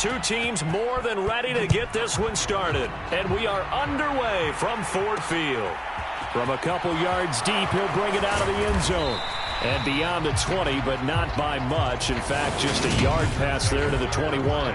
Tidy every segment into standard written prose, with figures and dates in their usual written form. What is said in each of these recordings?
two teams more than ready to get this one started. And we are underway from Ford Field. From a couple yards deep, he'll bring it out of the end zone. And beyond the 20, but not by much. In fact, just a yard pass there to the 21.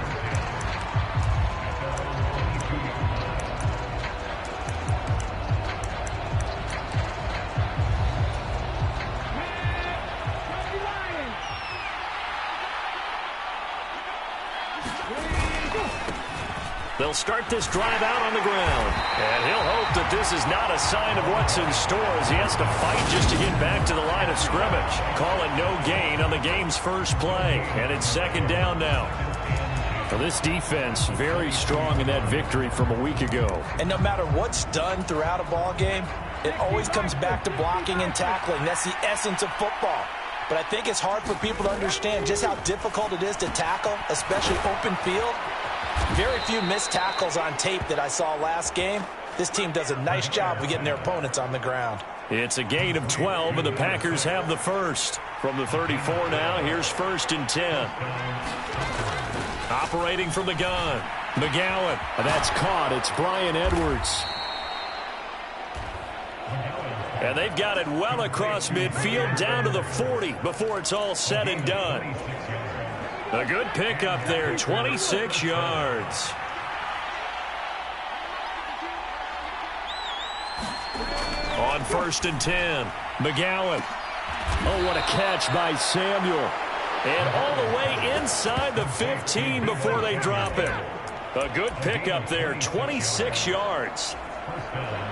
They'll start this drive out on the ground. And he'll hope that this is not a sign of what's in store as he has to fight just to get back to the line of scrimmage. Call it no gain on the game's first play. And it's second down now. Well, this defense very strong in that victory from a week ago. And no matter what's done throughout a ball game, it always comes back to blocking and tackling. That's the essence of football. But I think it's hard for people to understand just how difficult it is to tackle, especially open field. Very few missed tackles on tape that I saw last game. This team does a nice job of getting their opponents on the ground. It's a gain of 12, and the Packers have the first. From the 34 now, here's 1st and 10. Operating from the gun, McGowan. That's caught. It's Brian Edwards. And they've got it well across midfield down to the 40 before it's all said and done. A good pickup there, 26 yards. On 1st and 10, McGowan. Oh, what a catch by Samuel. And all the way inside the 15 before they drop it. A good pickup there, 26 yards.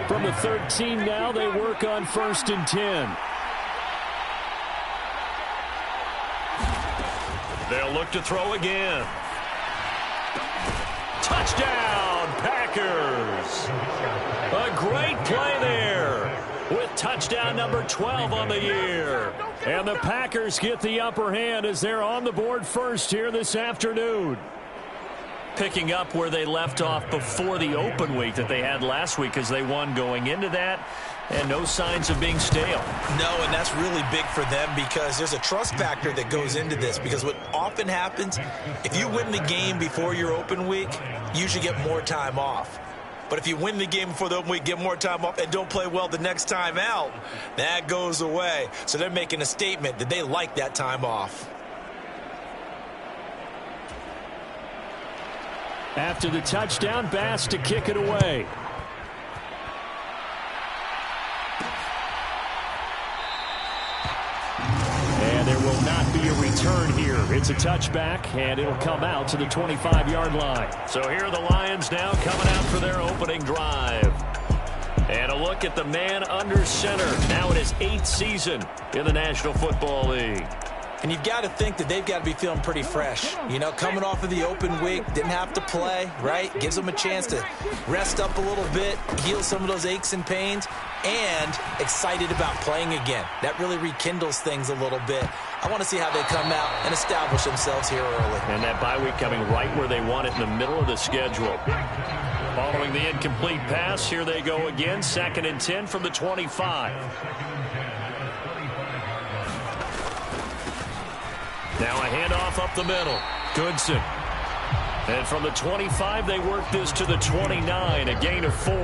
From the 13 now, they work on 1st and 10. They'll look to throw again. Touchdown, Packers. A great play there with touchdown number 12 on the year. And the Packers get the upper hand as they're on the board first here this afternoon. Picking up where they left off before the open week that they had last week as they won going into that. And no signs of being stale. No, and that's really big for them because there's a trust factor that goes into this. Because what often happens, if you win the game before your open week, you usually get more time off. But if you win the game before the open week, get more time off, and don't play well the next time out, that goes away. So they're making a statement that they like that time off. After the touchdown, Bass to kick it away. And there will not be a return here. It's a touchback, and it'll come out to the 25-yard line. So here are the Lions now coming out for their opening drive. And a look at the man under center, now in his 8th season in the National Football League. And you've got to think that they've got to be feeling pretty fresh. You know, coming off of the open week, didn't have to play, right? Gives them a chance to rest up a little bit, heal some of those aches and pains, and excited about playing again. That really rekindles things a little bit. I want to see how they come out and establish themselves here early. And that bye week coming right where they want it in the middle of the schedule. Following the incomplete pass, here they go again, 2nd and 10 from the 25. Now a handoff up the middle. Goodson. And from the 25, they work this to the 29, a gain of 4.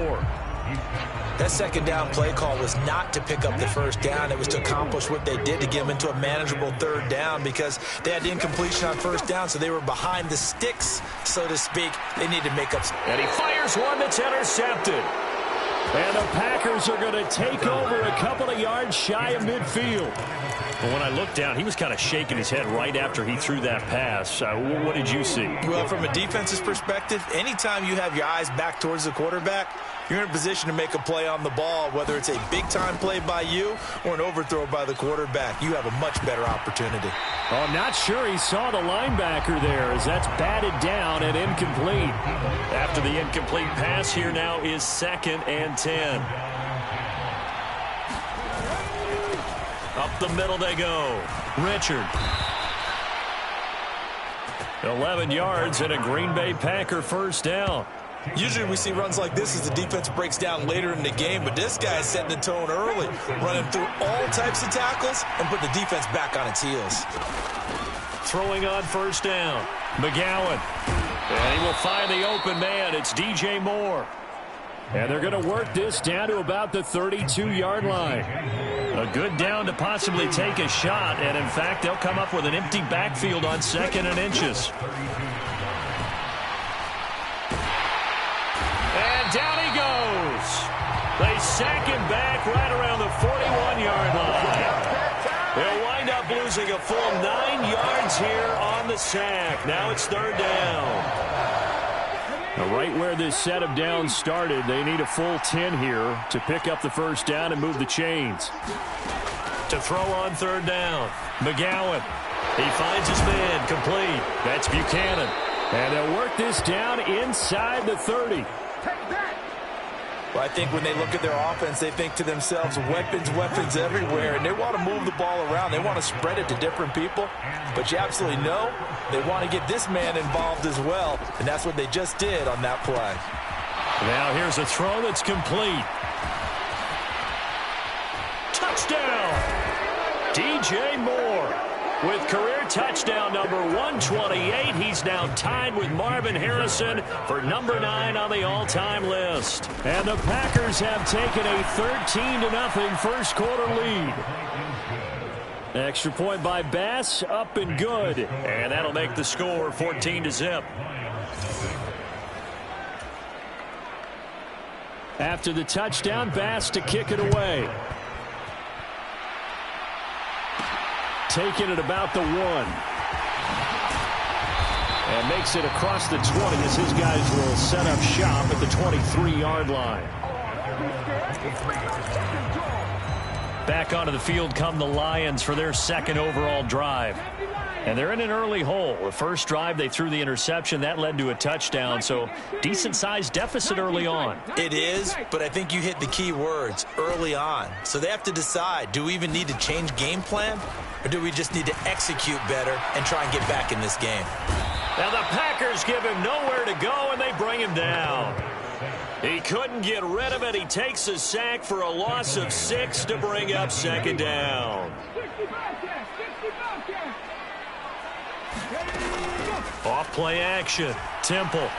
That second down play call was not to pick up the first down. It was to accomplish what they did to get them into a manageable 3rd down because they had incompletion on 1st down, so they were behind the sticks, so to speak. They need to make up. And he fires one that's intercepted. And the Packers are going to take over a couple of yards shy of midfield. But when I looked down, he was kind of shaking his head right after he threw that pass. What did you see? Well, from a defense's perspective, anytime you have your eyes back towards the quarterback, you're in a position to make a play on the ball, whether it's a big-time play by you or an overthrow by the quarterback. You have a much better opportunity. Oh, I'm not sure he saw the linebacker there as that's batted down and incomplete. After the incomplete pass, here now is 2nd and 10. Up the middle they go. Richard. 11 yards and a Green Bay Packer first down. Usually we see runs like this as the defense breaks down later in the game, but this guy is setting the tone early, running through all types of tackles and putting the defense back on its heels. throwing on first down. McGowan. And he will find the open man. It's DJ Moore. And they're going to work this down to about the 32-yard line. A good down to possibly take a shot. And, in fact, they'll come up with an empty backfield on 2nd and inches. And down he goes. They sack him back right around the 41-yard line. They'll wind up losing a full 9 yards here on the sack. Now it's 3rd down. Now right where this set of downs started, they need a full 10 here to pick up the first down and move the chains. To throw on 3rd down, McGowan. He finds his man, complete. That's Buchanan. And they'll work this down inside the 30. Well, I think when they look at their offense, they think to themselves, weapons, weapons everywhere, and they want to move the ball around. They want to spread it to different people, but you absolutely know they want to get this man involved as well, and that's what they just did on that play. Now here's a throw that's complete. Touchdown! DJ Moore. With career touchdown number 128, he's now tied with Marvin Harrison for number 9 on the all-time list. And the Packers have taken a 13-0 first quarter lead. Extra point by Bass, up and good. And that'll make the score 14-0. After the touchdown, Bass to kick it away. Taking it about the 1. And makes it across the 20 as his guys will set up shop at the 23-yard line. Back onto the field come the Lions for their 2nd overall drive. And they're in an early hole. The first drive, they threw the interception. That led to a touchdown, so decent-sized deficit early on. It is, but I think you hit the key words, early on. So they have to decide, do we even need to change game plan, or do we just need to execute better and try and get back in this game? Now the Packers give him nowhere to go, and they bring him down. He couldn't get rid of it. He takes a sack for a loss of 6 to bring up 2nd down. Off play action. Temple.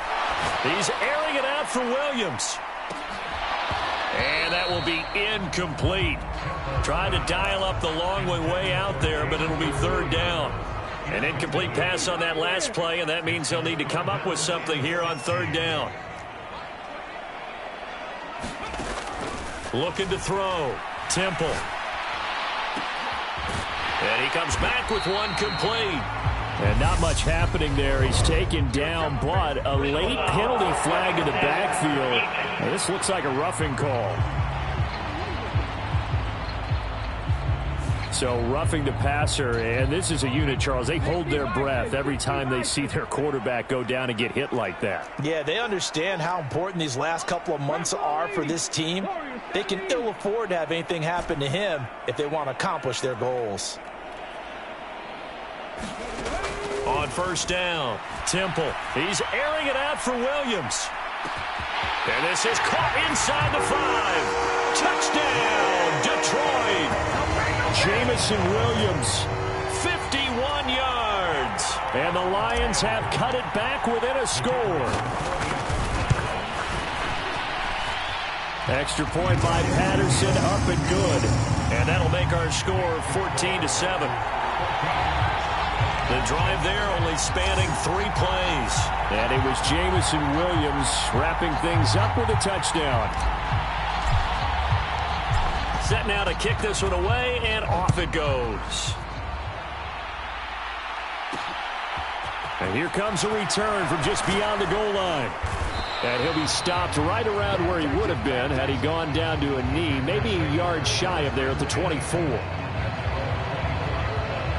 He's airing it out for Williams. And that will be incomplete. Trying to dial up the long way out there, but it'll be 3rd down. An incomplete pass on that last play, and that means they'll need to come up with something here on 3rd down. Looking to throw. Temple. And he comes back with one complete. And not much happening there. He's taken down, but a late penalty flag to the backfield. Now, this looks like a roughing call. So roughing the passer, and this is a unit, Charles. They hold their breath every time they see their quarterback go down and get hit like that. Yeah, they understand how important these last couple of months are for this team. They can ill afford to have anything happen to him if they want to accomplish their goals. On 1st down, Temple. He's airing it out for Williams. And this is caught inside the 5. Touchdown, Detroit. Jamison Williams, 51 yards. And the Lions have cut it back within a score. Extra point by Patterson, up and good. And that'll make our score 14-7. The drive there only spanning 3 plays. And it was Jamison Williams wrapping things up with a touchdown. Set now to kick this one away, and off it goes. And here comes a return from just beyond the goal line. And he'll be stopped right around where he would have been had he gone down to a knee, maybe a yard shy of there at the 24.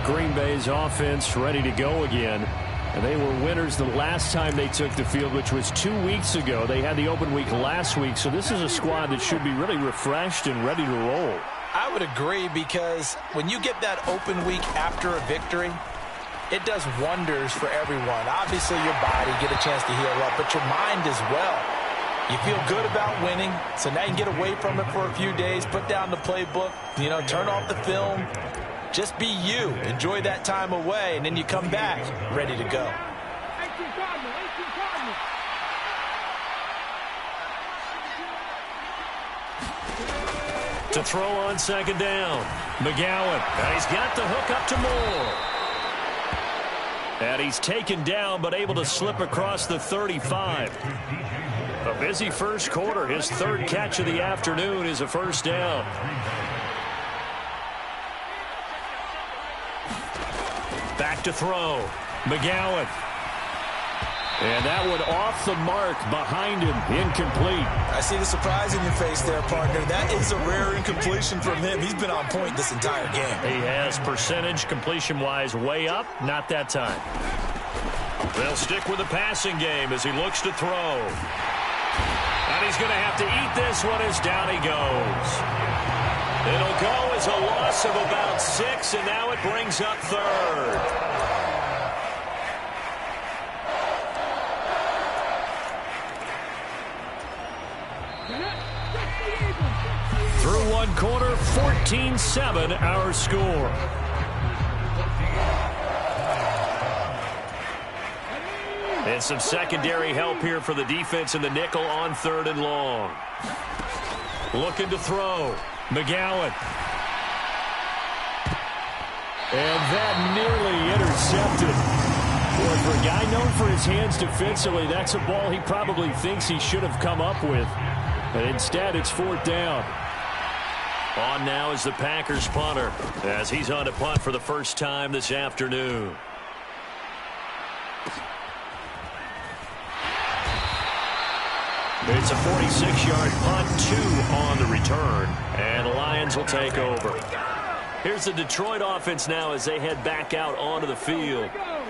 Green Bay's offense ready to go again. And they were winners the last time they took the field, which was 2 weeks ago. They had the open week last week, so this is a squad that should be really refreshed and ready to roll. I would agree, because when you get that open week after a victory, it does wonders for everyone. Obviously, your body get a chance to heal up, but your mind as well. You feel good about winning, so now you can get away from it for a few days, put down the playbook, turn off the film, Just be you. Enjoy that time away, and then you come back ready to go. To throw on second down, McGowan. And he's got the hook up to Moore. And he's taken down, but able to slip across the 35. A busy first quarter. His third catch of the afternoon is a first down. Back to throw. McGowan. And that one off the mark behind him. Incomplete. I see the surprise in your face there, partner. That is a rare incompletion from him. He's been on point this entire game. He has percentage completion-wise way up. Not that time. They'll stick with the passing game as he looks to throw. And he's going to have to eat this one as down he goes. It'll go as a loss of about 6, and now it brings up third. Through one quarter, 14-7 our score. And some secondary help here for the defense in the nickel on third and long. Looking to throw. McGowan. And that nearly intercepted. Boy, for a guy known for his hands defensively, that's a ball he probably thinks he should have come up with. But instead, it's fourth down. On now is the Packers punter as he's on to punt for the first time this afternoon. It's a 46-yard punt, 2 on the return, and the Lions will take over. Here's the Detroit offense now as they head back out onto the field.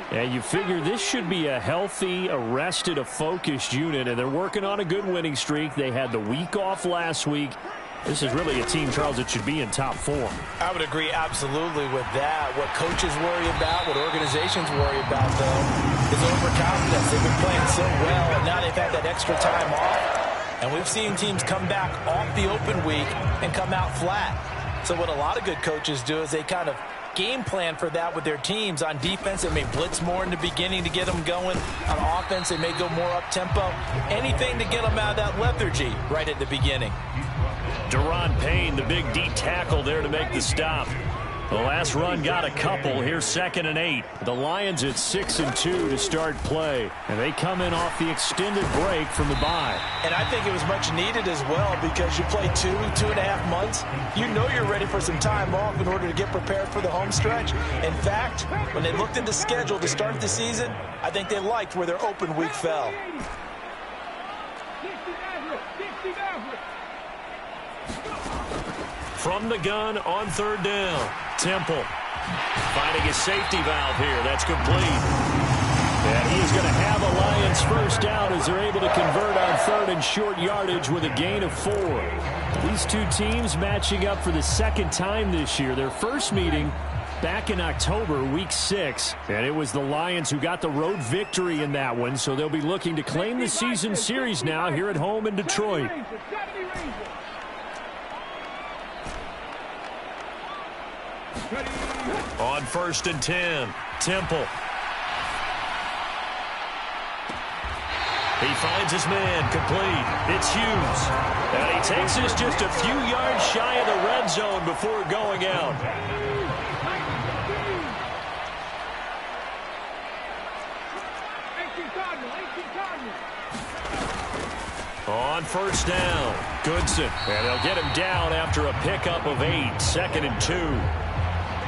And you figure this should be a healthy, a rested, a focused unit, and they're working on a good winning streak. They had the week off last week. This is really a team, Charles, that should be in top form. I would agree absolutely with that. What coaches worry about, what organizations worry about, though, is overconfidence. They've been playing so well, and now they've had that extra time off. And we've seen teams come back off the open week and come out flat. So what a lot of good coaches do is they kind of game plan for that with their teams. On defense, they may blitz more in the beginning to get them going. On offense, they may go more up-tempo. Anything to get them out of that lethargy right at the beginning. Deron Payne, the big D tackle there to make the stop. The last run got a couple. Here's 2nd and 8. The Lions at 6-2 to start play. And they come in off the extended break from the bye. And I think it was much needed as well because you play 2.5 months. You know you're ready for some time off in order to get prepared for the home stretch. In fact, when they looked at the schedule to start the season, I think they liked where their open week fell. From the gun on third down, Temple finding a safety valve here. That's complete. And he's going to have a Lions first down as they're able to convert on third and short yardage with a gain of 4. These two teams matching up for the second time this year. Their first meeting back in October, week 6. And it was the Lions who got the road victory in that one. So they'll be looking to claim the season series now here at home in Detroit. On 1st and 10, Temple. He finds his man, complete. It's Hughes. And he takes this just a few yards shy of the red zone before going out. On first down, Goodson. And they'll get him down after a pickup of 8, 2nd and 2.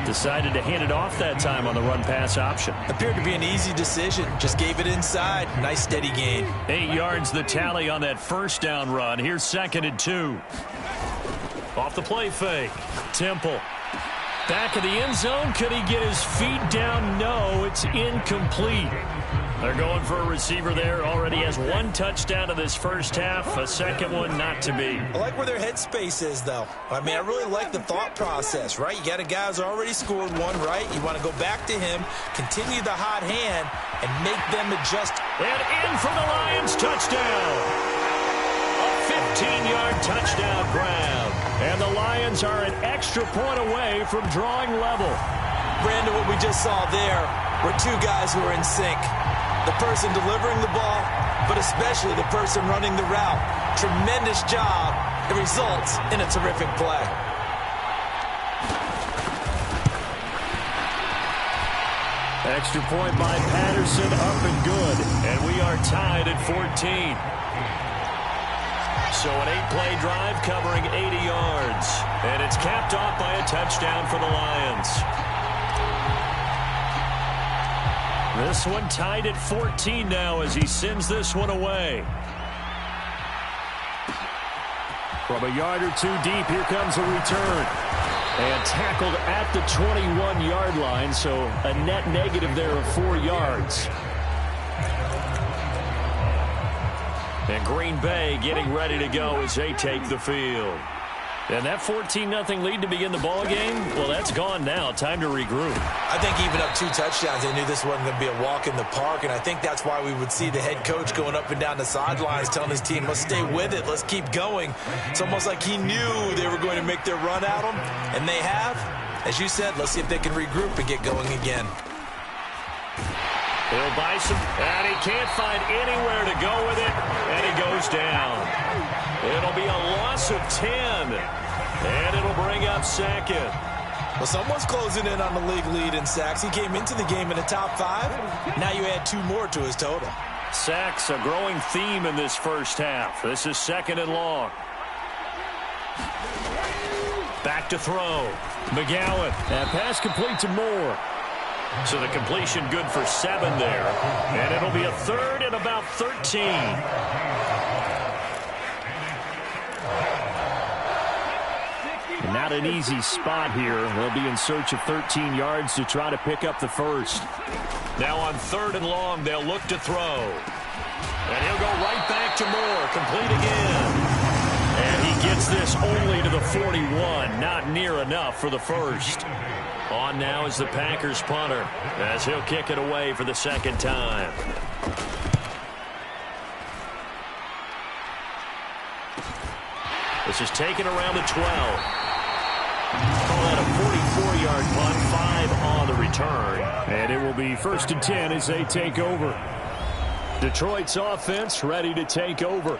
Decided to hand it off that time on the run-pass option. Appeared to be an easy decision. Just gave it inside. Nice steady gain. 8 yards the tally on that first down run. Here's 2nd and 2. Off the play fake. Temple. Back of the end zone. Could he get his feet down? No, it's incomplete. They're going for a receiver there. Already has 1 touchdown in this first half. A second one not to be. I like where their headspace is, though. I mean, I really like the thought process, right? You got a guy who's already scored 1, right? You want to go back to him, continue the hot hand, and make them adjust. And in for the Lions, touchdown. A 15-yard touchdown grab. And the Lions are an extra point away from drawing level. Brandon, what we just saw there were two guys who are in sync. The person delivering the ball, but especially the person running the route. Tremendous job. It results in a terrific play. Extra point by Patterson, up and good. And we are tied at 14. So an 8-play drive covering 80 yards. And it's capped off by a touchdown for the Lions. This one tied at 14 now as he sends this one away. From a yard or two deep, here comes a return. And tackled at the 21-yard line, so a net negative there of 4 yards. And Green Bay getting ready to go as they take the field. And that 14-0 lead to begin the ball game, well, that's gone now. Time to regroup. I think even up 2 touchdowns, they knew this wasn't going to be a walk in the park, and I think that's why we would see the head coach going up and down the sidelines telling his team, let's stay with it, let's keep going. It's almost like he knew they were going to make their run at him, and they have. As you said, let's see if they can regroup and get going again. He'll buy some, and he can't find anywhere to go with it, and he goes down. It'll be a loss of 10, and it'll bring up second. Well, someone's closing in on the league lead in sacks. He came into the game in the top 5. Now you add 2 more to his total. Sacks, a growing theme in this first half. This is 2nd and long. Back to throw. McGowan, and pass complete to Moore. So the completion good for 7 there. And it'll be a 3rd and about 13. Not an easy spot here. They'll be in search of 13 yards to try to pick up the first. Now on 3rd and long, they'll look to throw. And he'll go right back to Moore. Complete again. And he gets this only to the 41. Not near enough for the first. On now is the Packers punter as he'll kick it away for the 2nd time. This is taken around the 12. Call that a 44-yard punt, 5 on the return. And it will be 1st and 10 as they take over. Detroit's offense ready to take over.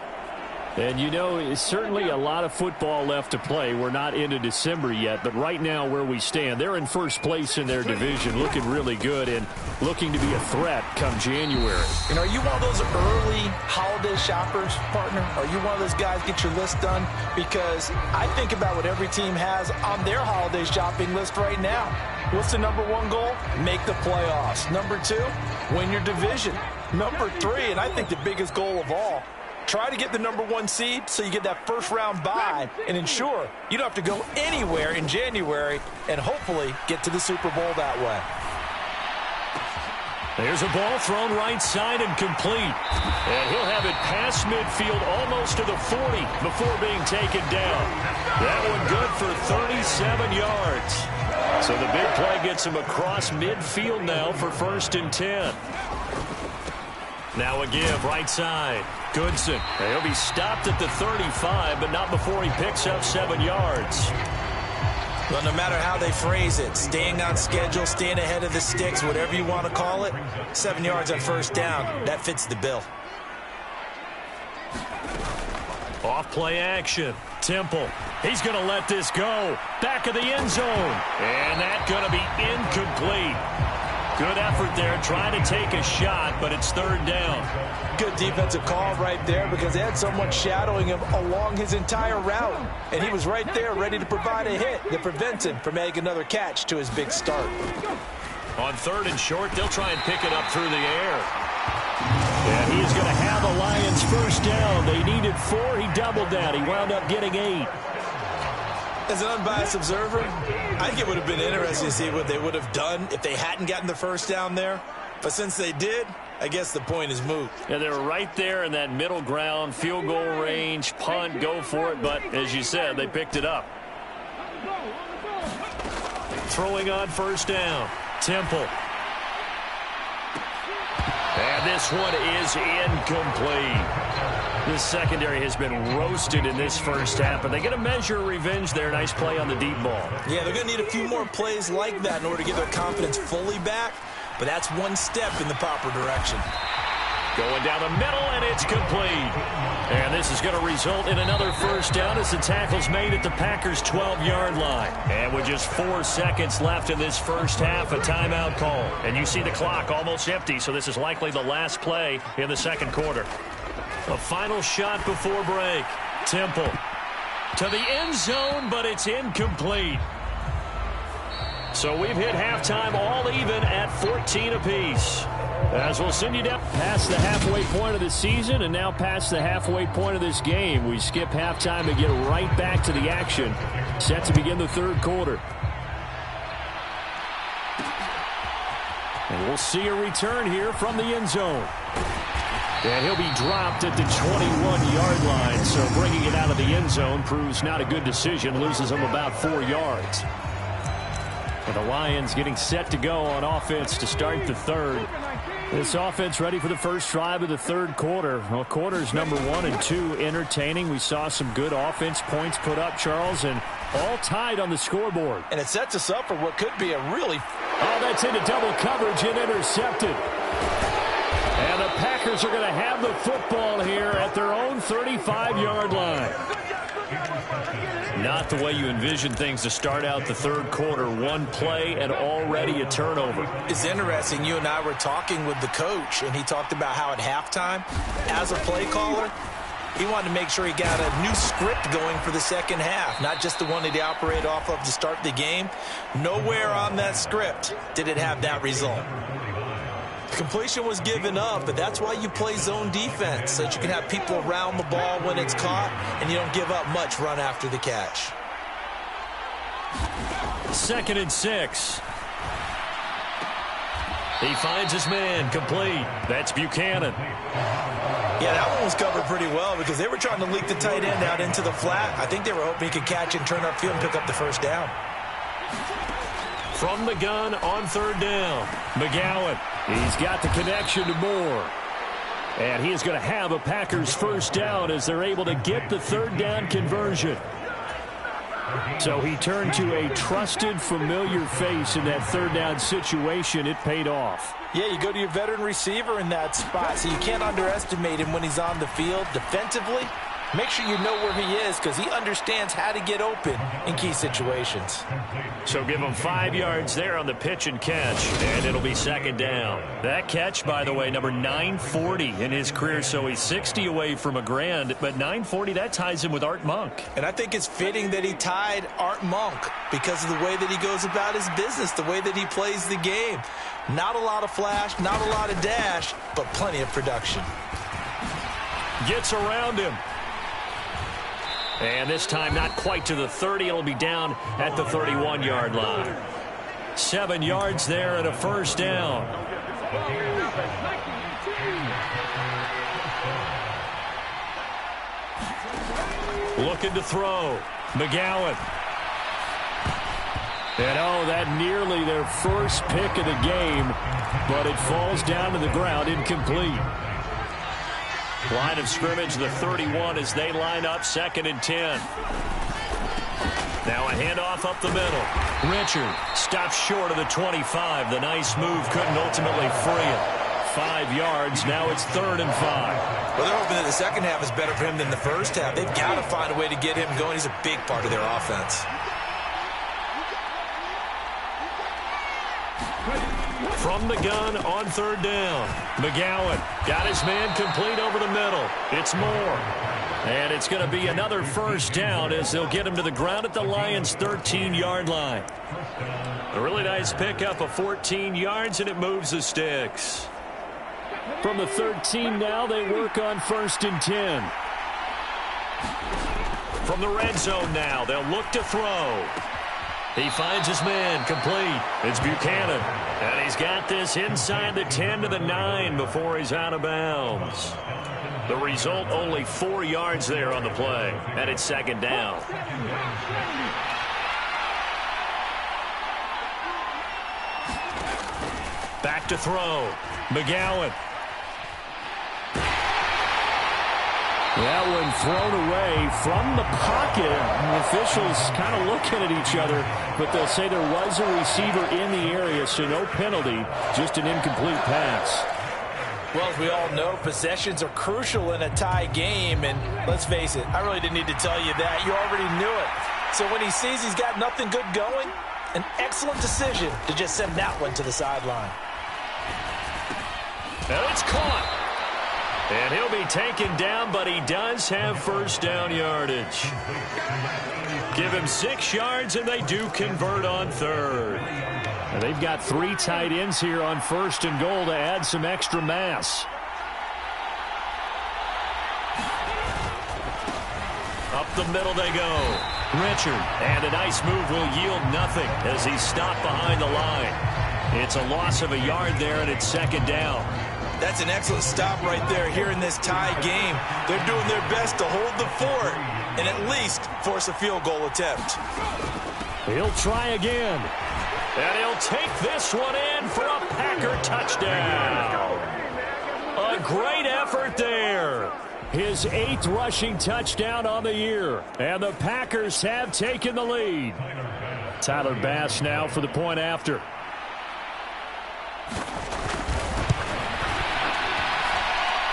And, you know, it's certainly a lot of football left to play. We're not into December yet, but right now where we stand, they're in first place in their division, looking really good and looking to be a threat come January. And are you one of those early holiday shoppers, partner? Are you one of those guys get your list done? Because I think about what every team has on their holiday shopping list right now. What's the number 1 goal? Make the playoffs. Number 2, win your division. Number 3, and I think the biggest goal of all, try to get the number 1 seed so you get that first-round bye and ensure you don't have to go anywhere in January and hopefully get to the Super Bowl that way. There's a ball thrown right side and complete. And he'll have it past midfield almost to the 40 before being taken down. That one good for 37 yards. So the big play gets him across midfield now for 1st and 10. Now a give right side. Goodson. He'll be stopped at the 35, but not before he picks up 7 yards. Well, no matter how they phrase it, staying on schedule, staying ahead of the sticks, whatever you want to call it, 7 yards on 1st down, that fits the bill. Off play action. Temple. He's going to let this go. Back of the end zone. And that's going to be incomplete. Good effort there, trying to take a shot, but it's 3rd down. Good defensive call right there because they had someone shadowing him along his entire route. And he was right there ready to provide a hit that prevents him from making another catch to his big start. On 3rd and short, they'll try and pick it up through the air. And he's going to have the Lions 1st down. They needed 4. He doubled that. He wound up getting 8. As an unbiased observer, I think it would have been interesting to see what they would have done if they hadn't gotten the 1st down there. But since they did, I guess the point is moot. Yeah, they were right there in that middle ground, field goal range, punt, go for it. But as you said, they picked it up. Throwing on 1st down. Temple. And this this one is incomplete. This secondary has been roasted in this first half, but they get a measure of revenge there. Nice play on the deep ball. Yeah, they're going to need a few more plays like that in order to get their confidence fully back, but that's one step in the proper direction. Going down the middle, and it's complete. And this is going to result in another first down as the tackle's made at the Packers' 12-yard line. And with just 4 seconds left in this first half, a timeout call. And you see the clock almost empty, so this is likely the last play in the second quarter. A final shot before break. Temple to the end zone, but it's incomplete. So we've hit halftime all even at 14 apiece. As we'll send you down past the halfway point of the season and now past the halfway point of this game. We skip halftime and get right back to the action. Set to begin the third quarter. And we'll see a return here from the end zone. And he'll be dropped at the 21-yard line. So bringing it out of the end zone proves not a good decision. Loses him about 4 yards. And the Lions getting set to go on offense to start the third. This offense ready for the first drive of the third quarter. Well, quarters number 1 and 2 entertaining. We saw some good offense points put up, Charles, and all tied on the scoreboard. And it sets us up for what could be a really... Oh, that's into double coverage and intercepted. And the Packers are going to have the football here at their own 35-yard line. Not the way you envision things to start out the third quarter. One play and already a turnover. It's interesting. You and I were talking with the coach, and he talked about how at halftime, as a play caller, he wanted to make sure he got a new script going for the second half, not just the one that he operated off of to start the game. Nowhere on that script did it have that result. Completion was given up, but that's why you play zone defense, so that you can have people around the ball when it's caught, and you don't give up much run after the catch. 2nd and 6. He finds his man complete. That's Buchanan. Yeah, that one was covered pretty well because they were trying to leak the tight end out into the flat. I think they were hoping he could catch and turn upfield and pick up the first down. From the gun on third down, McGowan. He's got the connection to Moore. And he is going to have a Packers first down as they're able to get the third down conversion. So he turned to a trusted, familiar face in that third down situation. It paid off. Yeah, you go to your veteran receiver in that spot, so you can't underestimate him when he's on the field defensively. Make sure you know where he is because he understands how to get open in key situations. So give him 5 yards there on the pitch and catch, and it'll be second down. That catch, by the way, number 940 in his career, so he's 60 away from a grand, but 940, that ties him with Art Monk. And I think it's fitting that he tied Art Monk because of the way that he goes about his business, the way that he plays the game. Not a lot of flash, not a lot of dash, but plenty of production. Gets around him. And this time not quite to the 30. It'll be down at the 31-yard line. 7 yards there and a first down. Looking to throw. McGowan. And oh, that nearly their first pick of the game, but it falls down to the ground, incomplete. Line of scrimmage, the 31 as they line up, 2nd and 10. Now a handoff up the middle. Richard stops short of the 25. The nice move couldn't ultimately free it. 5 yards, now it's 3rd and 5. Well, they're hoping that the second half is better for him than the first half. They've got to find a way to get him going. He's a big part of their offense. From the gun on third down. McGowan got his man complete over the middle. It's Moore. And it's going to be another first down as they'll get him to the ground at the Lions' 13-yard line. A really nice pickup of 14 yards, and it moves the sticks. From the 13 now, they work on 1st and 10. From the red zone now, they'll look to throw. He finds his man complete. It's Buchanan. And he's got this inside the 10 to the 9 before he's out of bounds. The result, only 4 yards there on the play. And it's second down. Back to throw. McGowan. That one thrown away from the pocket. The officials kind of looking at each other, but they'll say there was a receiver in the area, so no penalty, just an incomplete pass. Well, as we all know, possessions are crucial in a tie game, and let's face it, I really didn't need to tell you that. You already knew it. So when he sees he's got nothing good going, an excellent decision to just send that one to the sideline. And it's caught. And he'll be taken down, but he does have first down yardage. Give him 6 yards, and they do convert on third. And they've got 3 tight ends here on first and goal to add some extra mass. Up the middle they go. Richard, and a nice move will yield nothing as he's stopped behind the line. It's a loss of a yard there, and it's second down. That's an excellent stop right there here in this tie game. They're doing their best to hold the fort and at least force a field goal attempt. He'll try again. And he'll take this one in for a Packer touchdown. A great effort there. His 8th rushing touchdown on the year. And the Packers have taken the lead. Tyler Bass now for the point after.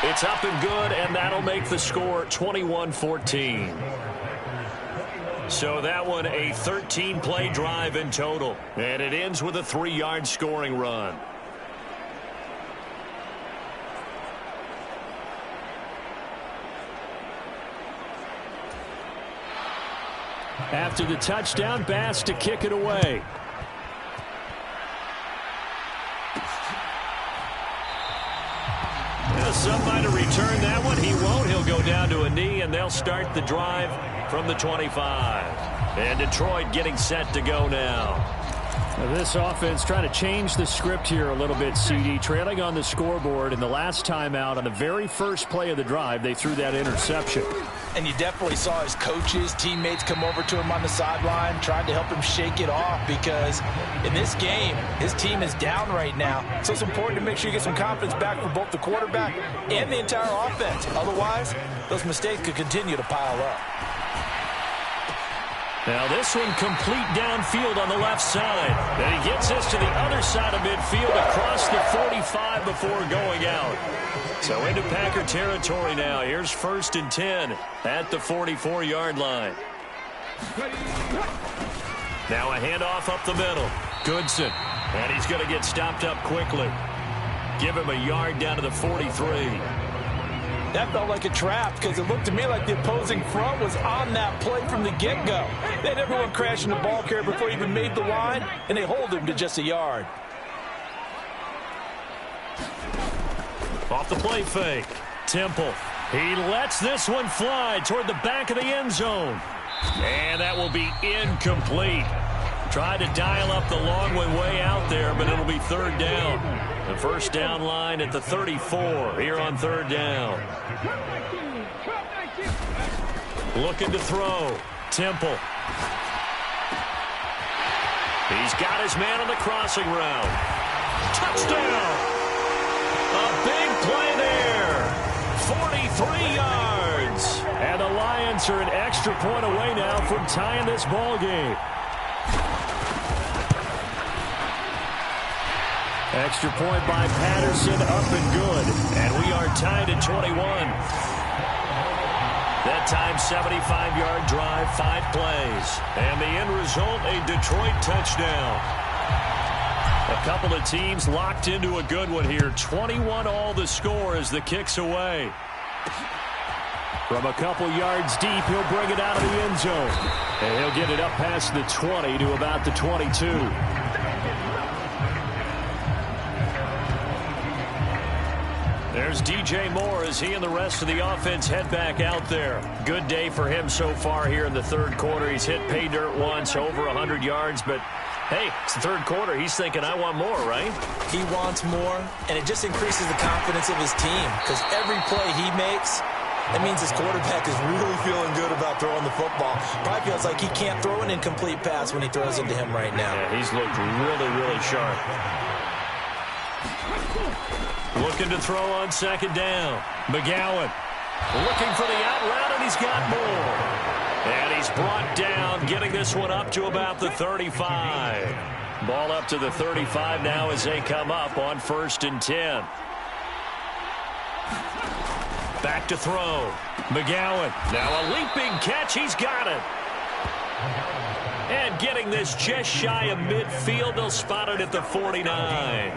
It's up and good, and that'll make the score 21-14. So that one a 13-play drive in total, and it ends with a 3-yard scoring run. After the touchdown, Bass to kick it away. Somebody to return that one. He won't. He'll go down to a knee, and they'll start the drive from the 25. And Detroit getting set to go now. This offense trying to change the script here a little bit, CD. Trailing on the scoreboard in the last timeout on the very first play of the drive, they threw that interception. And you definitely saw his coaches, teammates come over to him on the sideline, trying to help him shake it off because in this game, his team is down right now. So it's important to make sure you get some confidence back for both the quarterback and the entire offense. Otherwise, those mistakes could continue to pile up. Now this one complete downfield on the left side. Then he gets this to the other side of midfield across the 45 before going out. So into Packer territory now. Here's 1st and 10 at the 44-yard line. Now a handoff up the middle. Goodson. And he's going to get stopped up quickly. Give him a yard down to the 43. That felt like a trap because it looked to me like the opposing front was on that play from the get-go. They had everyone crashing the ball carrier before he even made the line, and they hold him to just a yard. Off the play fake. Temple. He lets this one fly toward the back of the end zone. And that will be incomplete. Tried to dial up the long one way out there, but it'll be 3rd down. The first down line at the 34 here on 3rd down. Looking to throw. Temple. He's got his man on the crossing route. Touchdown! A big play there. 43 yards. And the Lions are an extra point away now from tying this ball game. Extra point by Patterson, up and good. And we are tied at 21. That time, 75-yard drive, 5 plays. And the end result, a Detroit touchdown. A couple of teams locked into a good one here. 21 all the score as the kick's away. From a couple yards deep, he'll bring it out of the end zone. And he'll get it up past the 20 to about the 22. There's DJ Moore as he and the rest of the offense head back out there. Good day for him so far here in the 3rd quarter. He's hit pay dirt once, over 100 yards, but hey, it's the 3rd quarter. He's thinking, I want more, right? He wants more, and it just increases the confidence of his team because every play he makes, that means his quarterback is really feeling good about throwing the football. Probably feels like he can't throw an incomplete pass when he throws into him right now. Yeah, he's looked really, really sharp. Looking to throw on 2nd down. McGowan. Looking for the out route, and he's got more. And he's brought down, getting this one up to about the 35. Ball up to the 35 now as they come up on 1st and 10. Back to throw. McGowan. Now a leaping catch. He's got it. And getting this just shy of midfield. They'll spot it at the 49.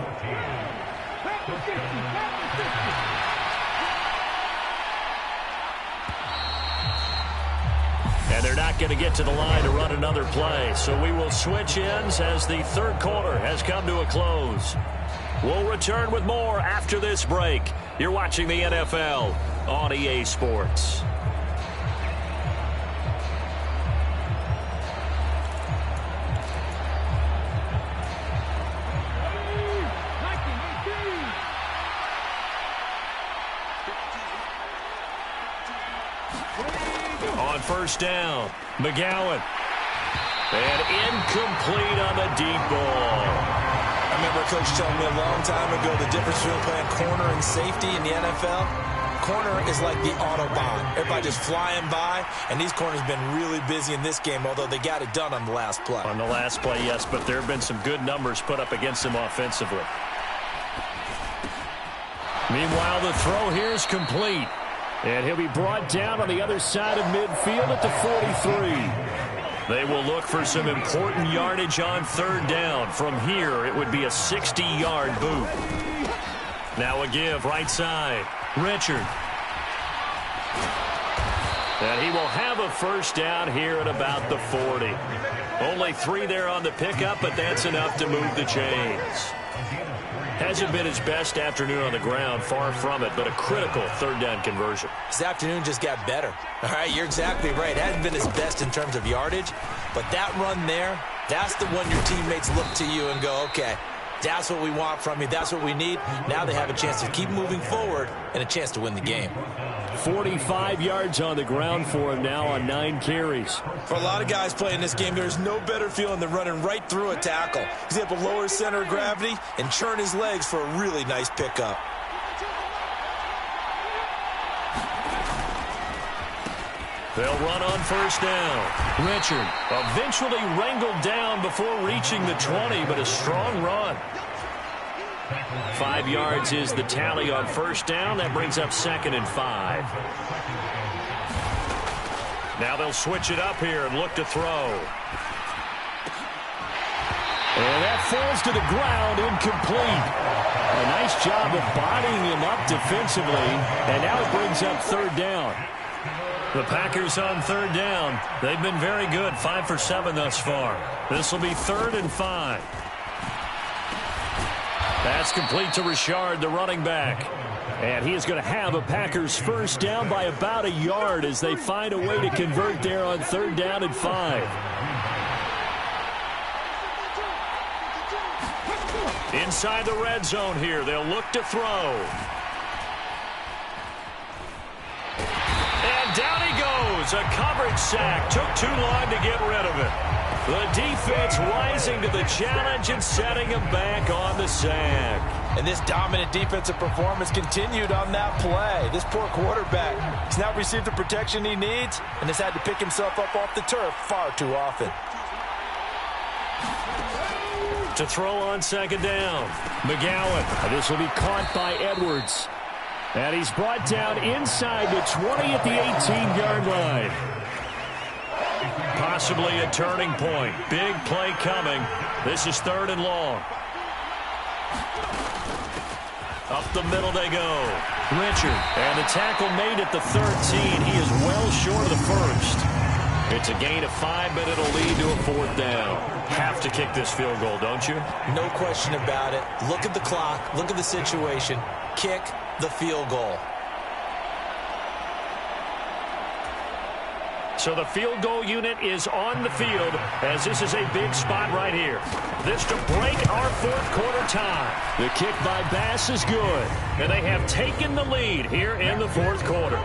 And they're not going to get to the line to run another play. So we will switch ends as the third quarter has come to a close. We'll return with more after this break. You're watching the NFL on EA Sports. On 1st down, McGowan. And incomplete on the deep ball. I remember Coach telling me a long time ago the difference between playing corner and safety in the NFL. Corner is like the Autobahn. Everybody just flying by, and these corners have been really busy in this game, although they got it done on the last play. On the last play, yes, but there have been some good numbers put up against them offensively. Meanwhile, the throw here is complete. And he'll be brought down on the other side of midfield at the 43. They will look for some important yardage on 3rd down. From here, it would be a 60-yard boot. Now a give right side. Richard. And he will have a 1st down here at about the 40. Only 3 there on the pickup, but that's enough to move the chains. Hasn't been his best afternoon on the ground, far from it, but a critical 3rd down conversion. His afternoon just got better. All right, you're exactly right. Hasn't been his best in terms of yardage, but that run there, that's the one your teammates look to you and go, okay, that's what we want from you. That's what we need. Now they have a chance to keep moving forward and a chance to win the game. 45 yards on the ground for him now on 9 carries. For a lot of guys playing this game, there's no better feeling than running right through a tackle. He's able to lower his center of gravity and churn his legs for a really nice pickup. They'll run on 1st down. Richard eventually wrangled down before reaching the 20, but a strong run. 5 yards is the tally on 1st down. That brings up 2nd and 5. Now they'll switch it up here and look to throw. And that falls to the ground, incomplete. A nice job of bodying him up defensively, and now it brings up 3rd down. The Packers on 3rd down. They've been very good, 5 for 7 thus far. This will be 3rd and 5. That's complete to Richard, the running back. And he is going to have a Packers 1st down by about a yard as they find a way to convert there on 3rd down and 5. Inside the red zone here, they'll look to throw. And down he goes. A coverage sack. Took too long to get rid of it. The defense rising to the challenge and setting him back on the sack. And this dominant defensive performance continued on that play. This poor quarterback has now received the protection he needs and has had to pick himself up off the turf far too often. To throw on 2nd down. McGowan. This will be caught by Edwards. And he's brought down inside the 20 at the 18-yard line. Possibly a turning point. Big play coming. This is 3rd and long. Up the middle they go. Richard. And the tackle made at the 13. He is well short of the 1st. It's a gain of 5, but it'll lead to a 4th down. Have to kick this field goal, don't you? No question about it. Look at the clock. Look at the situation. Kick the field goal. So the field goal unit is on the field as this is a big spot right here. This to break our 4th quarter tie. The kick by Bass is good, and they have taken the lead here in the 4th quarter.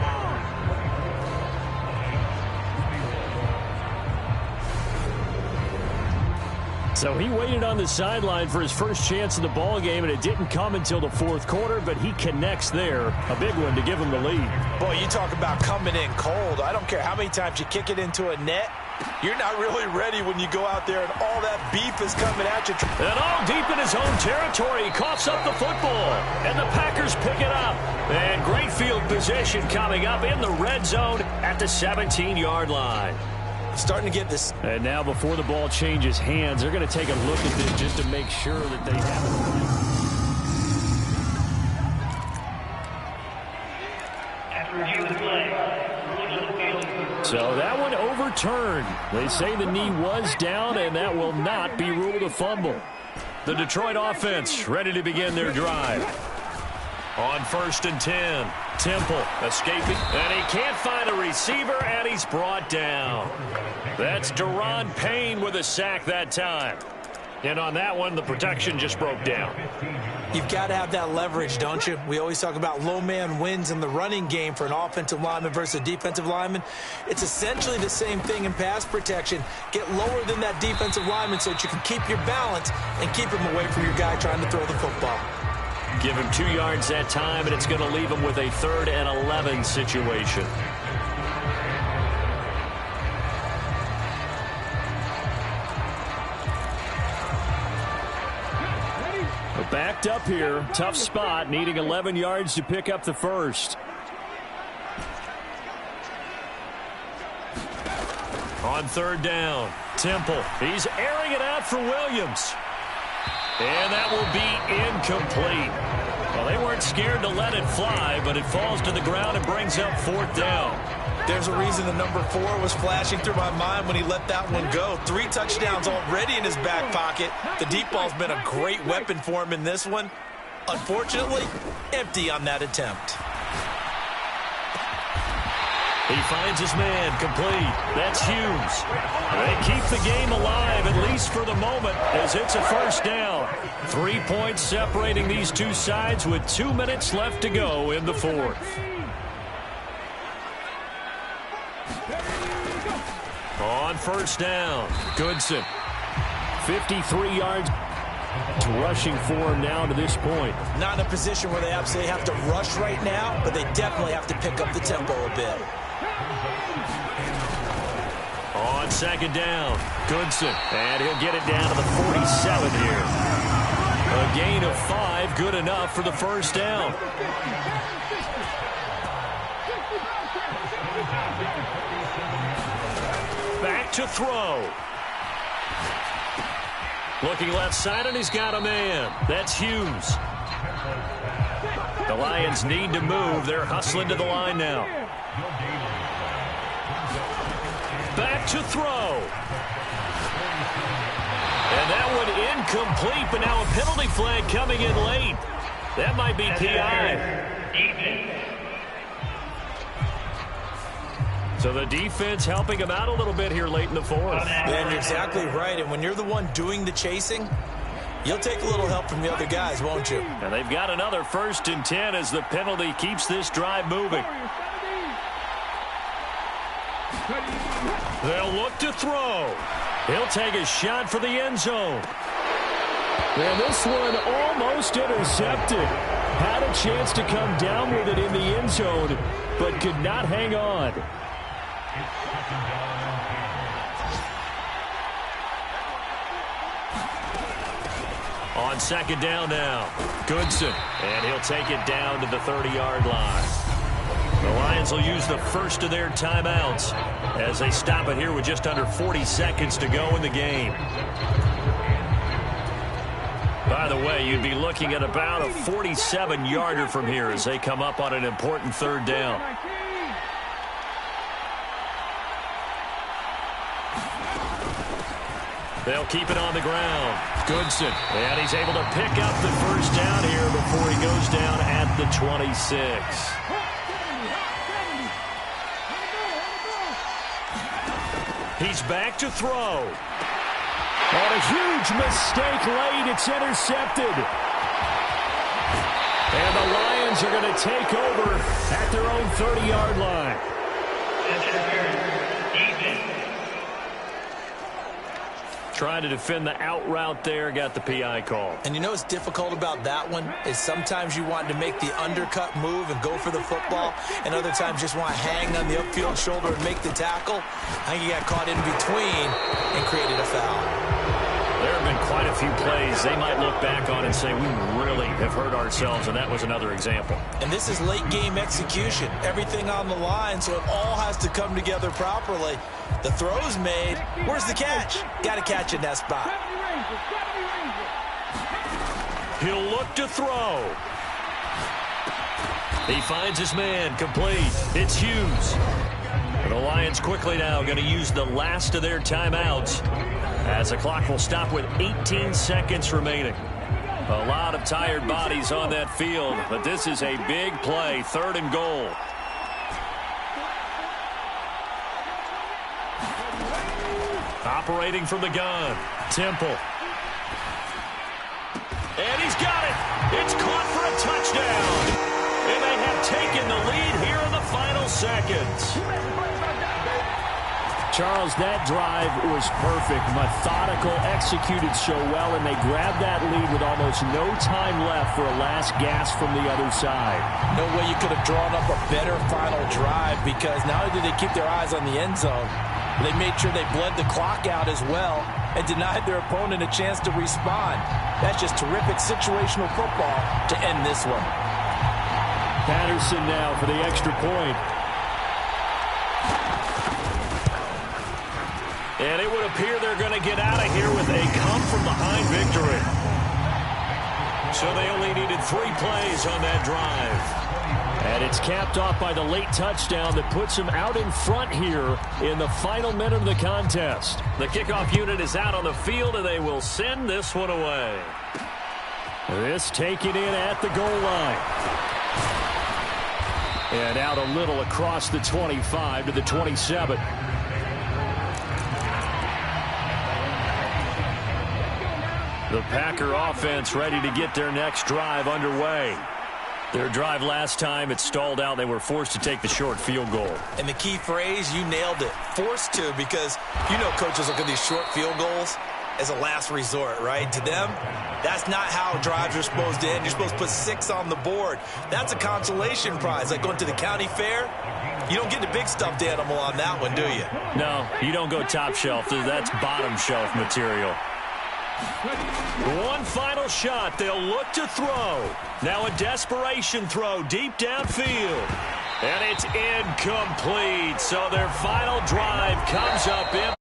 So he waited on the sideline for his first chance in the ball game, and it didn't come until the fourth quarter, but he connects there. A big one to give him the lead. Boy, you talk about coming in cold. I don't care how many times you kick it into a net. You're not really ready when you go out there and all that beef is coming at you. And all deep in his own territory, he coughs up the football. And the Packers pick it up. And great field position coming up in the red zone at the 17-yard line. Starting to get this. And now before the ball changes hands, they're going to take a look at this just to make sure that they have it. So that one overturned. They say the knee was down, and that will not be ruled a fumble. The Detroit offense ready to begin their drive. On 1st and 10, Temple escaping, and he can't find a receiver, and he's brought down. That's Daron Payne with a sack that time. And on that one, the protection just broke down. You've got to have that leverage, don't you? We always talk about low man wins in the running game for an offensive lineman versus a defensive lineman. It's essentially the same thing in pass protection. Get lower than that defensive lineman so that you can keep your balance and keep him away from your guy trying to throw the football. Give him 2 yards that time, and it's going to leave him with a 3rd and 11 situation. Backed up here. Tough spot, needing 11 yards to pick up the first. On 3rd down, Temple. He's airing it out for Williams. And that will be incomplete. Well, they weren't scared to let it fly, but it falls to the ground and brings up 4th down. There's a reason the number 4 was flashing through my mind when he let that one go. 3 touchdowns already in his back pocket. The deep ball's been a great weapon for him in this one. Unfortunately, empty on that attempt. He finds his man, complete. That's Hughes. They keep the game alive, at least for the moment, as it's a 1st down. 3 points separating these two sides with 2 minutes left to go in the 4th. On 1st down, Goodson. 53 yards rushing for him now to this point. Not in a position where they absolutely have to rush right now, but they definitely have to pick up the tempo a bit. On 2nd down, Goodson. And he'll get it down to the 47 here. A gain of 5, good enough for the 1st down. Back to throw. Looking left side, and he's got a man. That's Hughes. The Lions need to move. They're hustling to the line now. Back to throw. And that one incomplete, but now a penalty flag coming in late. That might be PI. So the defense helping him out a little bit here late in the 4th. And you're exactly right. And when you're the one doing the chasing, you'll take a little help from the other guys, won't you? And they've got another 1st and 10 as the penalty keeps this drive moving. They'll look to throw. He'll take a shot for the end zone. And this one almost intercepted. Had a chance to come down with it in the end zone, but could not hang on. On 2nd down now, Goodson. And he'll take it down to the 30-yard line. The Lions will use the first of their timeouts as they stop it here with just under 40 seconds to go in the game. By the way, you'd be looking at about a 47-yarder from here as they come up on an important 3rd down. They'll keep it on the ground. Goodson. And he's able to pick up the 1st down here before he goes down at the 26. He's back to throw. And a huge mistake late. It's intercepted. And the Lions are going to take over at their own 30-yard line. Trying to defend the out route there, got the PI call. And you know what's difficult about that one is sometimes you want to make the undercut move and go for the football, and other times just want to hang on the upfield shoulder and make the tackle. I think he got caught in between and created a foul. There have been quite a few plays they might look back on and say, we really have hurt ourselves, and that was another example. And this is late-game execution. Everything on the line, so it all has to come together properly. The throw's made. Where's the catch? Got to catch in that spot. He'll look to throw. He finds his man, complete. It's Hughes. And the Lions quickly now going to use the last of their timeouts as the clock will stop with 18 seconds remaining. A lot of tired bodies on that field, but this is a big play, 3rd and goal. Operating from the gun, Temple. And he's got it. It's caught for a touchdown. And they have taken the lead here in the final seconds. Charles, that drive was perfect. Methodical, executed so well, and they grabbed that lead with almost no time left for a last gasp from the other side. No way you could have drawn up a better final drive, because not only did they keep their eyes on the end zone, they made sure they bled the clock out as well and denied their opponent a chance to respond. That's just terrific situational football to end this one. Patterson now for the extra point. And it would appear they're going to get out of here with a come-from-behind victory. So they only needed 3 plays on that drive. And it's capped off by the late touchdown that puts them out in front here in the final minute of the contest. The kickoff unit is out on the field, and they will send this one away. This taken in at the goal line. And out a little across the 25 to the 27. The Packer offense ready to get their next drive underway. Their drive last time, it stalled out. They were forced to take the short field goal. And the key phrase, you nailed it, forced to, because you know coaches look at these short field goals as a last resort, right? To them, that's not how drives are supposed to end. You're supposed to put 6 on the board. That's a consolation prize, like going to the county fair. You don't get the big stuffed animal on that one, do you? No, you don't go top shelf. That's bottom shelf material. One final shot. They'll look to throw. Now a desperation throw deep downfield. And it's incomplete. So their final drive comes up empty.